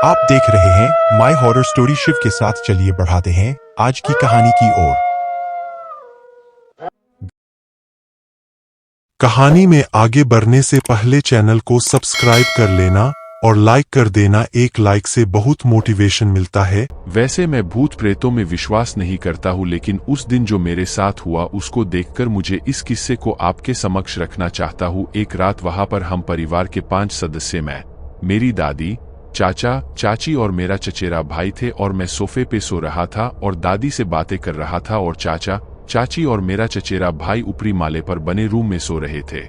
आप देख रहे हैं माय हॉरर स्टोरी शिव के साथ। चलिए बढ़ाते हैं आज की कहानी की ओर। कहानी में आगे बढ़ने से पहले चैनल को सब्सक्राइब कर लेना और लाइक कर देना। एक लाइक से बहुत मोटिवेशन मिलता है। वैसे मैं भूत प्रेतों में विश्वास नहीं करता हूँ, लेकिन उस दिन जो मेरे साथ हुआ उसको देखकर मुझे इस किस्से को आपके समक्ष रखना चाहता हूँ। एक रात वहां पर हम परिवार के 5 सदस्य, मैं, मेरी दादी, चाचा, चाची और मेरा चचेरा भाई थे। और मैं सोफे पे सो रहा था और दादी से बातें कर रहा था, और चाचा, चाची और मेरा चचेरा भाई ऊपरी माले पर बने रूम में सो रहे थे।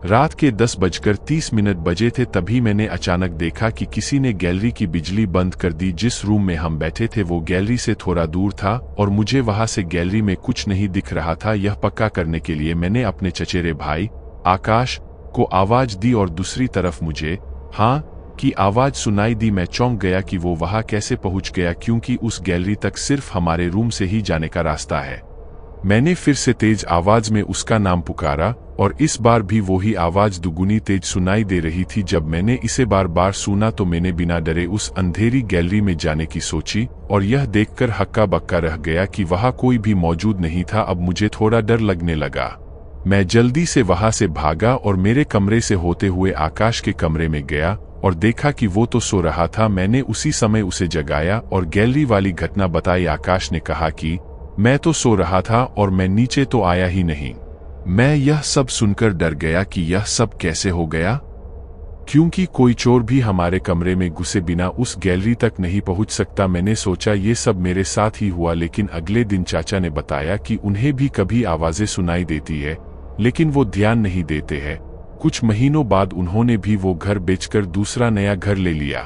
रात के 10:30 बजे थे। तभी मैंने अचानक देखा कि किसी ने गैलरी की बिजली बंद कर दी। जिस रूम में हम बैठे थे वो गैलरी से थोड़ा दूर था और मुझे वहां से गैलरी में कुछ नहीं दिख रहा था। यह पक्का करने के लिए मैंने अपने चचेरे भाई आकाश को आवाज दी और दूसरी तरफ मुझे हाँ की आवाज सुनाई दी। मैं चौंक गया कि वो वहां कैसे पहुंच गया, क्योंकि उस गैलरी तक सिर्फ हमारे रूम से ही जाने का रास्ता है। मैंने फिर से तेज आवाज में उसका नाम पुकारा और इस बार भी वही आवाज दुगुनी तेज सुनाई दे रही थी। जब मैंने इसे बार बार सुना तो मैंने बिना डरे उस अंधेरी गैलरी में जाने की सोची और यह देखकर हक्का बक्का रह गया कि वहां कोई भी मौजूद नहीं था। अब मुझे थोड़ा डर लगने लगा। मैं जल्दी से वहां से भागा और मेरे कमरे से होते हुए आकाश के कमरे में गया और देखा कि वो तो सो रहा था। मैंने उसी समय उसे जगाया और गैलरी वाली घटना बताई। आकाश ने कहा कि मैं तो सो रहा था और मैं नीचे तो आया ही नहीं। मैं यह सब सुनकर डर गया कि यह सब कैसे हो गया, क्योंकि कोई चोर भी हमारे कमरे में घुसे बिना उस गैलरी तक नहीं पहुंच सकता। मैंने सोचा ये सब मेरे साथ ही हुआ, लेकिन अगले दिन चाचा ने बताया कि उन्हें भी कभी आवाजें सुनाई देती है, लेकिन वो ध्यान नहीं देते हैं। कुछ महीनों बाद उन्होंने भी वो घर बेचकर दूसरा नया घर ले लिया।